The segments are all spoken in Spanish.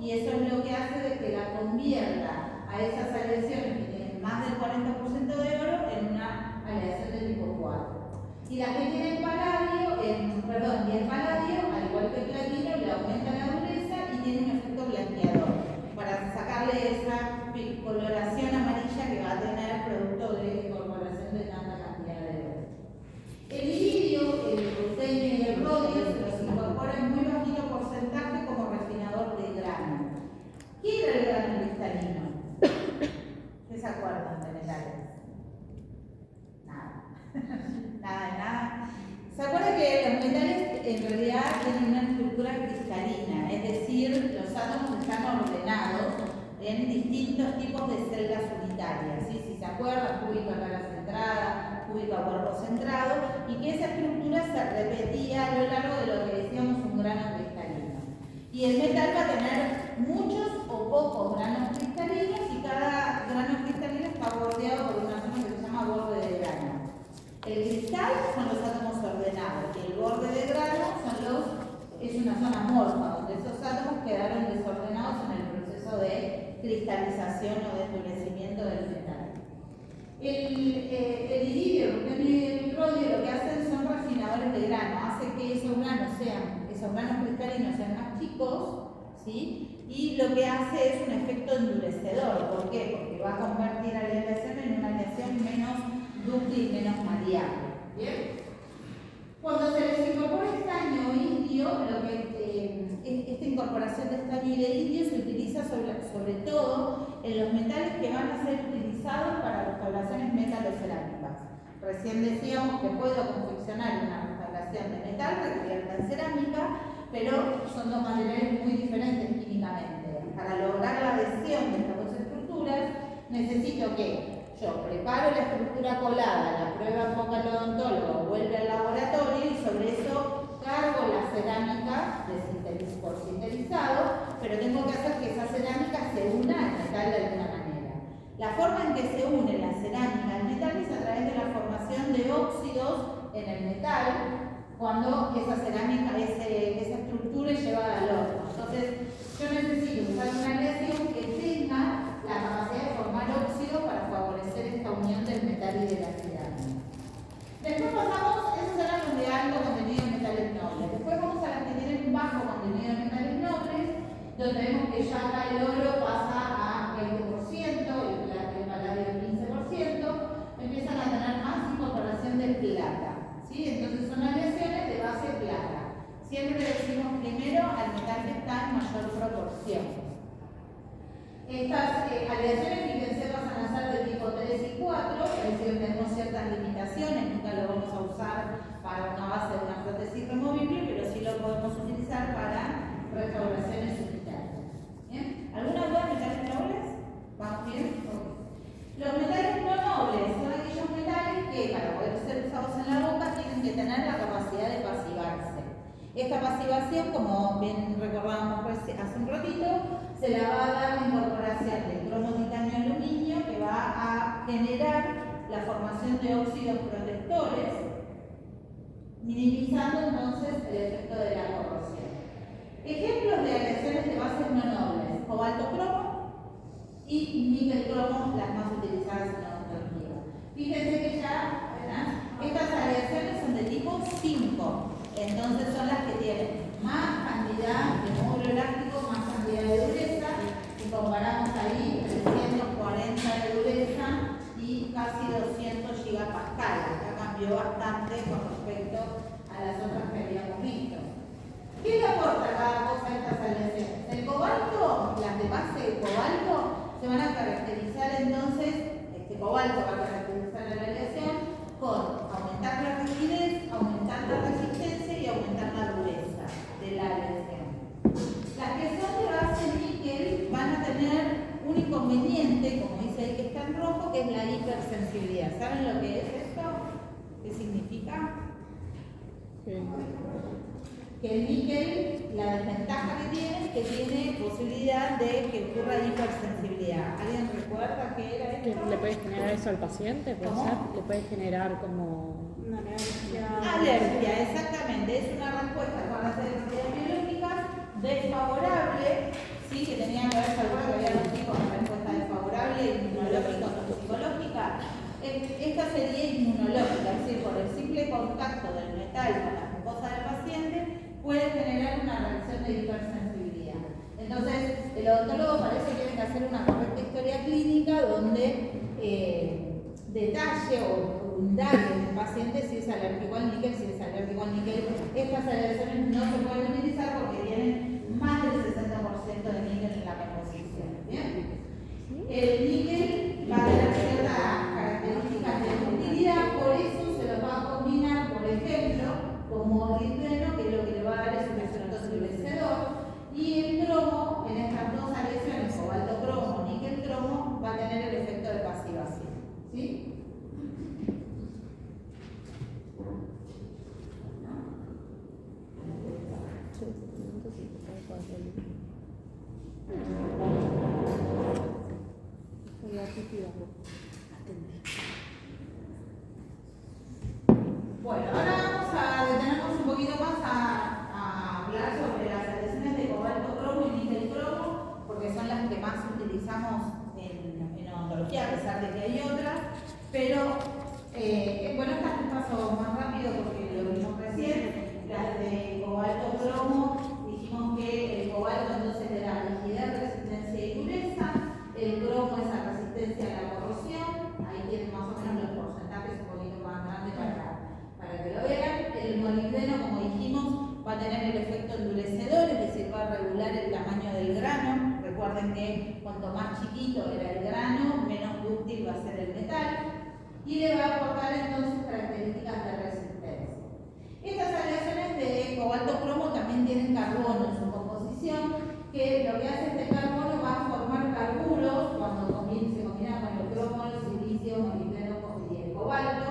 y eso es lo que hace de que la convierta a esas aleaciones que tienen más del 40% de oro en una aleación de tipo 4. Y las que tienen paladio, y el paladio, al igual que el platino, le aumenta la dureza y tiene un efecto blanqueador para sacarle esa coloración amarilla que va a tener producto de incorporación de tanta cantidad de oro. El iridio, el rutenio y el rodio se los incorpora en muy bajito porcentaje como refinador de grano. ¿Qué era el grano cristalino? ¿Qué se acuerdan de metales? Nada. Nada. ¿Se acuerdan que los metales en realidad tienen una estructura cristalina? Es decir, los átomos están ordenados en distintos tipos de celdas unitarias. ¿Sí? Si se acuerdan, cúbica cara centrada, cúbica cuerpo centrado, y que esa estructura se repetía a lo largo de lo que decíamos un grano cristalino. Y el metal va a tener muchos o pocos granos cristalinos, y cada grano cristalino está bordeado por una zona que se llama borde de grano. El cristal son los átomos ordenados y el borde de grano es una zona amorfa, donde esos átomos quedaron desordenados en el proceso de cristalización o de endurecimiento del metal. El iridio, el rutenio y el rodio lo que hacen son refinadores de grano, hace que esos granos cristalinos sean más chicos, ¿sí? Y lo que hace es un efecto endurecedor. ¿Por qué? Porque va a convertir a la aleación en una aleación menos dúctil y menos maleable. ¿Bien? Cuando se les incorpora estaño o indio, esta incorporación de estaño y de indio se utiliza sobre todo en los metales que van a ser utilizados para restauraciones metalocerámicas. Recién decíamos que puedo confeccionar una restauración de metal recubierta en cerámica, pero son dos materiales muy diferentes químicamente. Para lograr la adhesión de estas dos estructuras, necesito que yo preparo la estructura colada, la prueba ponga el odontólogo, vuelve al laboratorio y sobre eso cargo la cerámica por sinterizado, pero tengo que hacer que esa cerámica se una al metal de alguna manera. La forma en que se une la cerámica al metal es a través de la formación de óxidos en el metal cuando esa cerámica, esa estructura es llevada al horno. Entonces, yo necesito usar una aleación que tenga la capacidad de formar óxido para favorecer esta unión del metal y de la cerámica. Después pasamos, esos eran los de alto contenido en metales nobles. Después vamos a las que tienen bajo contenido en metales nobles, donde vemos que ya acá el oro pasa a 20%, el paladio 15%, empiezan a tener más incorporación de plata. ¿Sí? Entonces son aleaciones de base plata. Siempre decimos primero al metal que está en mayor proporción. Estas aleaciones, fíjense, pasan a ser de tipo 3 y 4, es decir, tenemos ciertas limitaciones, nunca lo vamos a usar para una base de una prótesis removible, pero sí lo podemos utilizar para restauraciones unitarias. ¿Bien? ¿Alguna duda de metales nobles? ¿Vamos bien? Okay. Los metales no nobles son aquellos metales que, para poder ser usados en la boca, tienen que tener la capacidad de pasivarse. Esta pasivación, como bien recordábamos hace un ratito, se la va a dar la incorporación de cromo, titanio, aluminio, que va a generar la formación de óxidos protectores, minimizando entonces el efecto de la corrosión. Ejemplos de aleaciones de bases no nobles: cobalto cromo y níquel cromo, las más utilizadas en la odontología. Fíjense que ya, ¿verdad?, estas aleaciones son de tipo 5, entonces son las que tienen más cantidad de módulo elástico, más cantidad de dureza. Si comparamos ahí, 340 de dureza y casi 200 gigapascal. Acá cambió bastante con respecto a las otras que habíamos visto. ¿Qué le aporta cada cosa a estas aleaciones? El cobalto, las de base de cobalto, se van a caracterizar entonces, este cobalto va a caracterizar a la aleación con aumentar la rigidez, aumentar la resistencia y aumentar la dureza de la aleación. Las que son de base níquel van a tener un inconveniente, como dice ahí que está en rojo, que es la hipersensibilidad. ¿Saben lo que es esto? ¿Qué significa? Sí. Que el níquel, la desventaja que tiene es que tiene posibilidad de que ocurra hipersensibilidad. ¿Alguien recuerda qué era esto? ¿Le puede generar eso al paciente? ¿Puede ser? ¿Le puede generar como una alergia? Alergia, exactamente. Es una respuesta con las alergias biológicas desfavorable, ¿sí?, que tenían que ver, ¿se acuerdan que había dos tipos de respuesta desfavorable, inmunológica o toxicológica? Esta sería inmunológica, es decir, por el simple contacto del metal con la mucosa del paciente puede generar una reacción de hipersensibilidad. Entonces, el odontólogo para eso tiene que hacer una correcta historia clínica donde detalle o indague en el paciente si es alérgico al níquel, si es alérgico al níquel. Estas aleaciones no se pueden utilizar porque tienen más del 60% de níquel en la composición. ¿Bien? El níquel va a tener ciertas características de ductilidad, por eso se lo va a combinar, por ejemplo, con molibdeno, que lo que le va a dar es un efecto endurecedor, y el cromo, en estas dos aleaciones, cobalto cromo, níquel cromo, va a tener el efecto de pasivación. ¿Sí? Bueno, ahora vamos a detenernos un poquito más a hablar sobre las aleaciones de cobalto cromo y níquel cromo, porque son las que más utilizamos en odontología, a pesar de que hay otras, pero bueno, estas les paso más rápido porque lo vimos recién. Las de cobalto cromo, dijimos que el cobalto entonces le da rigidez, resistencia y dureza, el cromo es la resistencia a la corrosión, ahí tienen más o menos los porcentajes un poquito más grandes para que lo vean. El molibdeno, como dijimos, va a tener el efecto endurecedor, es decir, va a regular el tamaño del grano. Recuerden que cuanto más chiquito era el grano, menos dúctil va a ser el metal, y le va a aportar entonces características de resistencia. Estas aleaciones de cobalto cromo también tienen carbono en su composición, que lo que hace este carbono va a formar carburos cuando se combina con el cromo, el silicio, molibdeno y el cobalto,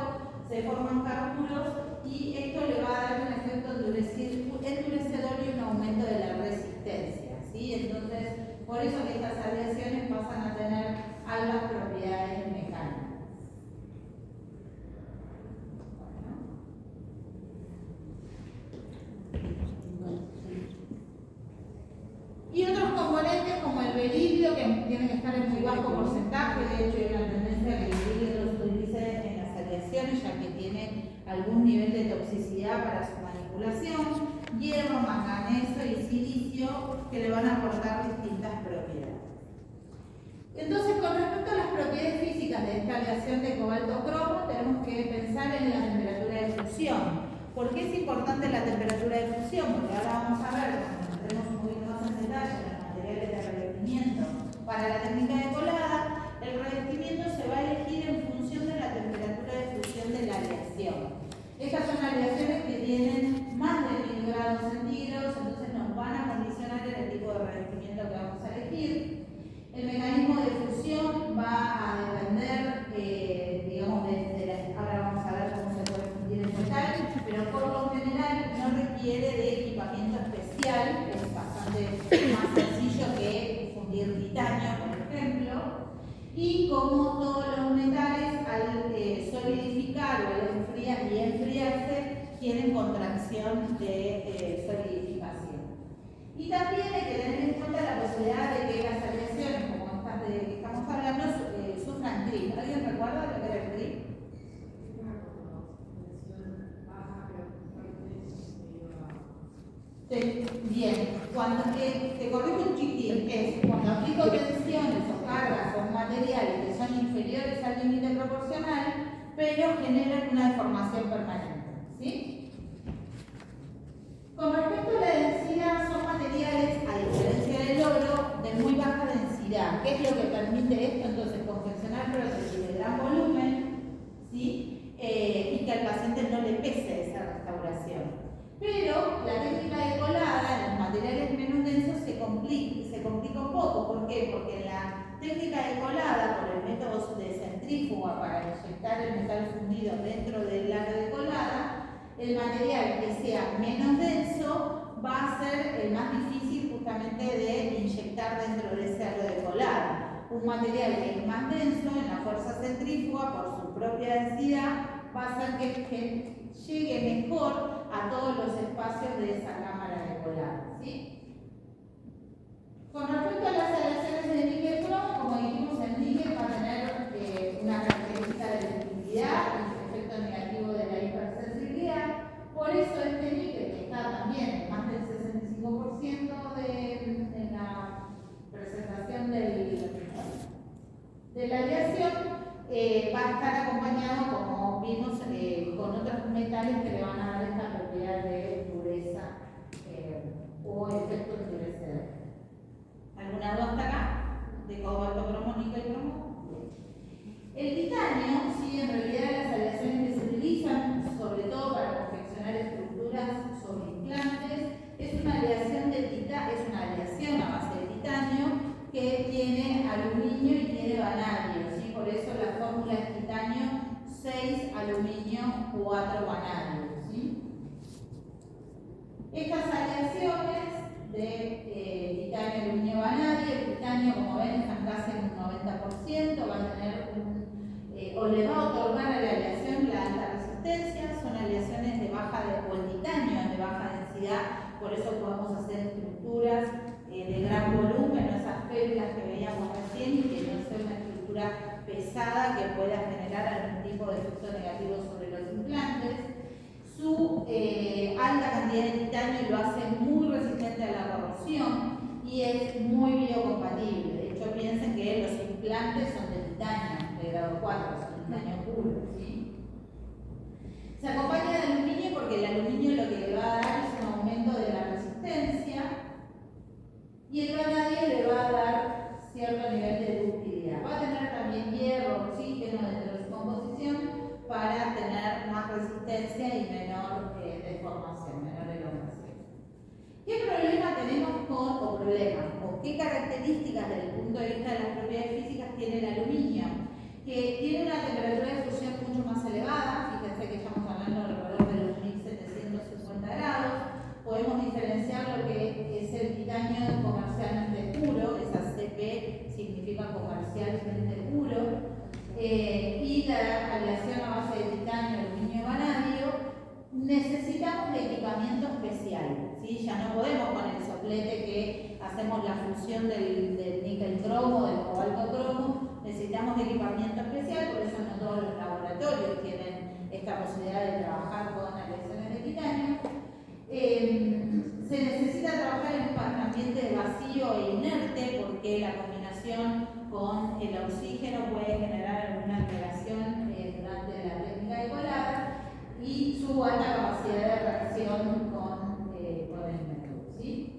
se forman carburos y esto le va a dar un efecto endurecedor y un aumento de la resistencia, ¿sí? Entonces, por eso que estas aleaciones pasan a tener altas propiedades mecánicas. Y otros componentes como el berilio, que tiene que estar en muy bajo porcentaje, de hecho hay una tendencia a que el berilio no se utilice en las aleaciones ya que tiene algún nivel de toxicidad para su manipulación, hierro, manganeso y silicio que le van a aportar distintas propiedades. Entonces, con respecto a las propiedades físicas de esta aleación de cobalto cromo, tenemos que pensar en la temperatura de fusión. ¿Por qué es importante la temperatura de fusión? Porque ahora vamos a ver, cuando entremos un poquito más en detalle en los materiales de revestimiento para la técnica de colada, el revestimiento se va a elegir en función de la temperatura de fusión de la aleación. Estas son aleaciones que tienen más de 1000 grados centígrados, entonces nos van a condicionar el tipo de revestimiento que vamos a elegir. El mecanismo de fusión va a depender, digamos, ahora vamos a ver cómo se puede fundir el metal, pero por lo general no requiere de equipamiento especial, es bastante más sencillo que fundir titanio, por ejemplo, y como todos los metales, al solidificar o enfriarse, tienen contracción de solidificación. Y también hay que tener en cuenta la posibilidad de que las aleaciones, como estas de que estamos hablando, sufran creep. ¿Alguien recuerda lo que era el creep? Sí, bien. Cuando te corrijo un chiquitín, es cuando aplico tensiones o cargas o materiales que son inferiores al límite proporcional, pero generan una deformación permanente. ¿Sí? Con respecto a la densidad, son materiales, a diferencia del oro, de muy baja densidad. ¿Qué es lo que permite esto? Entonces, confeccionar prótesis de gran volumen, ¿sí? Y que al paciente no le pese esa restauración. Pero la técnica de colada en los materiales menos densos se complica un poco. ¿Por qué? Porque en la técnica de colada, por el método de centrífuga para inyectar el metal fundido dentro del aro de colada, el material que sea menos denso va a ser el más difícil justamente de inyectar dentro de ese aro de colada. Un material que es más denso en la fuerza centrífuga por su propia densidad va a hacer que llegue mejor a todos los espacios de esa cámara de colada. ¿Sí? Con respecto a la estar acompañado, como vimos, con otros metales que le van a dar esta propiedad de dureza o efecto endurecedor. ¿Alguna duda hasta acá? De cobalto, cromo, níquel, cromo. El titanio, sí, en realidad las aleaciones que se utilizan, sobre todo para confeccionar estructuras sobre implantes, es una aleación a base de titanio que tiene aluminio y tiene vanadio, ¿sí? Por eso la fórmula es titanio 6, aluminio 4, vanadio, ¿sí? Estas aleaciones de titanio, aluminio, vanadio, el titanio, como ven, están casi en un 90%, va a tener o le va a otorgar a la aleación la alta resistencia, son aleaciones de o el titanio es de baja densidad, por eso podemos hacer estructuras de gran volumen, no esas férula que veíamos recién, y que no sea una estructura pesada que pueda generar algún tipo de efecto negativo sobre los implantes. Su alta cantidad de titanio lo hace muy resistente a la corrosión y es muy biocompatible. De hecho, piensen que los implantes son de titanio, de grado 4, son titanio puro, ¿sí? Se acompaña de aluminio porque el aluminio lo que le va a dar es un aumento de la resistencia y el vanadio le va a dar cierto nivel de ductilidad. Va a tener también hierro, oxígeno dentro de su composición para tener más resistencia y menor deformación, menor elongación. ¿Qué problema tenemos o qué características desde el punto de vista de las propiedades físicas tiene el aluminio? Que tiene una temperatura de fusión mucho más elevada, fíjense que estamos hablando alrededor de los 1750 grados. Podemos diferenciar lo que es el titanio comercialmente puro, esa CP significa comercialmente puro, y la aleación a base de titanio, aluminio y vanadio. Necesitamos de equipamiento especial, ¿sí? Ya no podemos con el soplete que hacemos la fusión del níquel cromo, del cobalto cromo, necesitamos de equipamiento especial, por eso no todos los laboratorios tienen esta posibilidad de trabajar con aleaciones de titanio. Se necesita trabajar en un ambiente vacío e inerte porque la combinación con el oxígeno puede generar alguna alteración durante la técnica de colada y su alta capacidad de reacción